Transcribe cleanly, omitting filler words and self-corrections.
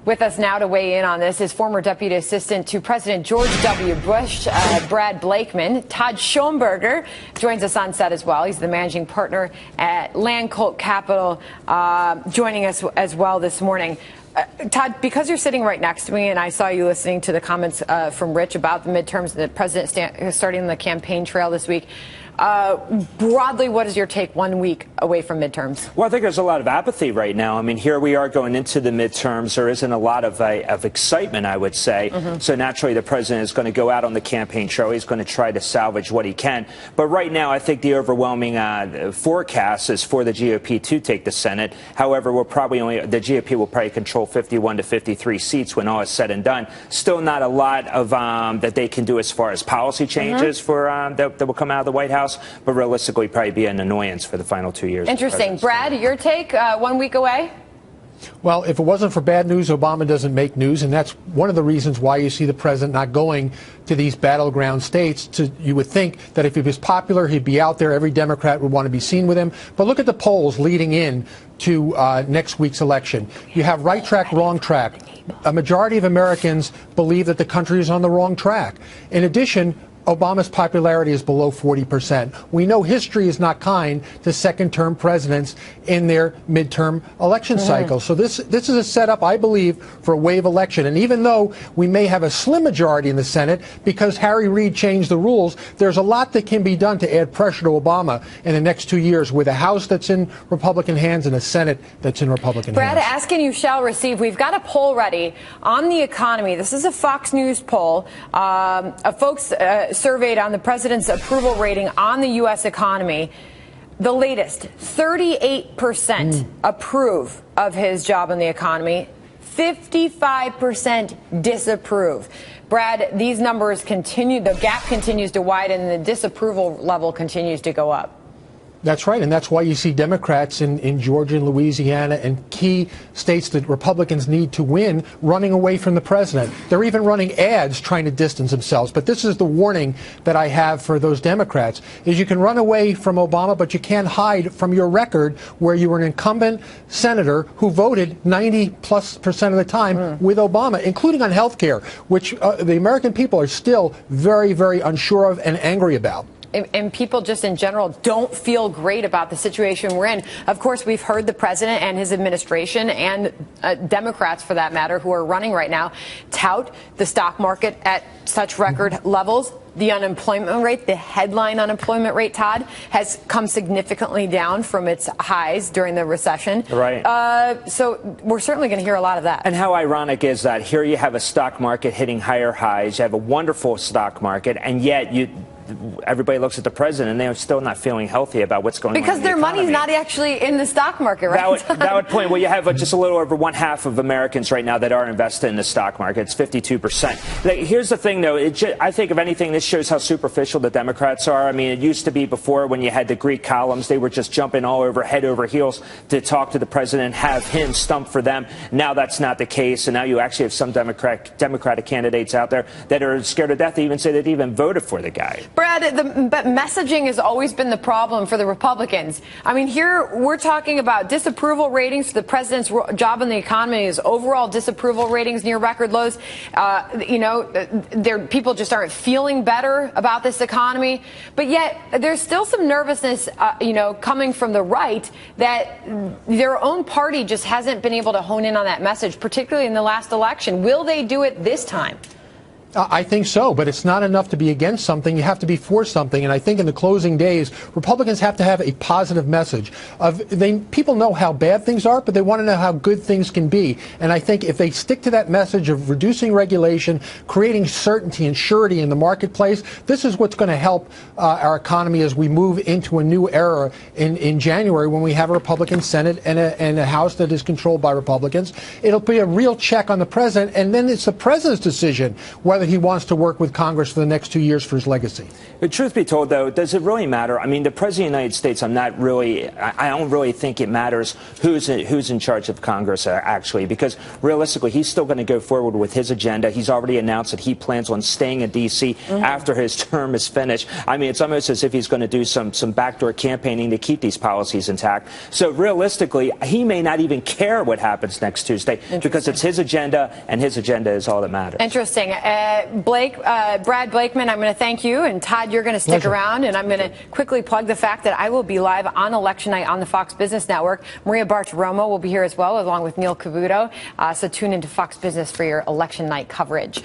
With us now to weigh in on this is former Deputy Assistant to President George W. Bush, Brad Blakeman. Todd Schoenberger joins us on set as well. He's the managing partner at LandColt Capital, joining us as well this morning. Todd, because you're sitting right next to me, and I saw you listening to the comments from Rich about the midterms, the president starting the campaign trail this week. Broadly, what is your take 1 week away from midterms? Well, I think there's a lot of apathy right now. I mean, here we are going into the midterms. There isn't a lot of excitement, I would say. So naturally, the president is going to go out on the campaign trail. He's going to try to salvage what he can. But right now, I think the overwhelming forecast is for the GOP to take the Senate. However, the GOP will probably control 51 to 53 seats when all is said and done. Still not a lot of that they can do as far as policy changes for that will come out of the White House. But realistically, probably be an annoyance for the final 2 years. Interesting. Brad, your take 1 week away? Well, if it wasn't for bad news, Obama doesn't make news, and that's one of the reasons why you see the president not going to these battleground states. You would think that if he was popular, he'd be out there. Every Democrat would want to be seen with him. But look at the polls leading in to next week's election. You have right track, wrong track. A majority of Americans believe that the country is on the wrong track. In addition, Obama's popularity is below 40%. We know history is not kind to second-term presidents in their midterm election cycle. So this is a setup, I believe, for a wave election. And even though we may have a slim majority in the Senate because Harry Reid changed the rules, there's a lot that can be done to add pressure to Obama in the next 2 years with a House that's in Republican hands and a Senate that's in Republican hands. Brad, ask and you shall receive. We've got a poll ready on the economy. This is a Fox News poll of folks surveyed on the president's approval rating on the U.S. economy. The latest, 38% approve of his job in the economy, 55% disapprove. Brad, these numbers continue, the gap continues to widen, and the disapproval level continues to go up. That's right, and that's why you see Democrats in Georgia and Louisiana and key states that Republicans need to win running away from the president. They're even running ads trying to distance themselves. But this is the warning that I have for those Democrats, is you can run away from Obama, but you can't hide from your record where you were an incumbent senator who voted 90+% of the time with Obama, including on health care, which the American people are still very, very unsure of and angry about. And people just in general don't feel great about the situation we're in. Of course, we've heard the president and his administration and Democrats, for that matter, who are running right now, tout the stock market at such record levels. The unemployment rate, the headline unemployment rate, Todd, has come significantly down from its highs during the recession. Right. So we're certainly going to hear a lot of that. And how ironic is that? Here you have a stock market hitting higher highs. You have a wonderful stock market, and yet everybody looks at the president and they're still not feeling healthy about what's going on. Because their money's not actually in the stock market, right? Valid point. Well, you have just a little over 1/2 of Americans right now that are invested in the stock market. It's 52%. Here's the thing, though. I think, if anything, this shows how superficial the Democrats are. I mean, it used to be before, when you had the Greek columns, they were just jumping all over, head over heels, to talk to the president and have him stump for them. Now that's not the case. And now you actually have some Democratic candidates out there that are scared to death to even say they'd even voted for the guy. Brad, but messaging has always been the problem for the Republicans. I mean, here we're talking about disapproval ratings for the president's job in the economy, is overall disapproval ratings near record lows. People just aren't feeling better about this economy. But yet there's still some nervousness, coming from the right, that their own party just hasn't been able to hone in on that message, particularly in the last election. Will they do it this time? I think so, but it's not enough to be against something. You have to be for something. And I think in the closing days, Republicans have to have a positive message. People know how bad things are, but they want to know how good things can be. And I think if they stick to that message of reducing regulation, creating certainty and surety in the marketplace, this is what's going to help our economy as we move into a new era in January, when we have a Republican Senate and a House that is controlled by Republicans. It'll be a real check on the president, and then it's the president's decision whether whether he wants to work with Congress for the next 2 years for his legacy. The truth be told, though, does it really matter? I mean, the President of the United States, I don't really think it matters who's in charge of Congress, actually, because realistically, he's still going to go forward with his agenda. He's already announced that he plans on staying in D.C. after his term is finished. I mean, it's almost as if he's going to do some backdoor campaigning to keep these policies intact. So realistically, he may not even care what happens next Tuesday because it's his agenda, and his agenda is all that matters. Interesting. Brad Blakeman, I'm going to thank you. And Todd, you're going to stick around. And I'm going to quickly plug the fact that I will be live on Election Night on the Fox Business Network. Maria Bartiromo will be here as well, along with Neil Cavuto. So tune into Fox Business for your Election Night coverage.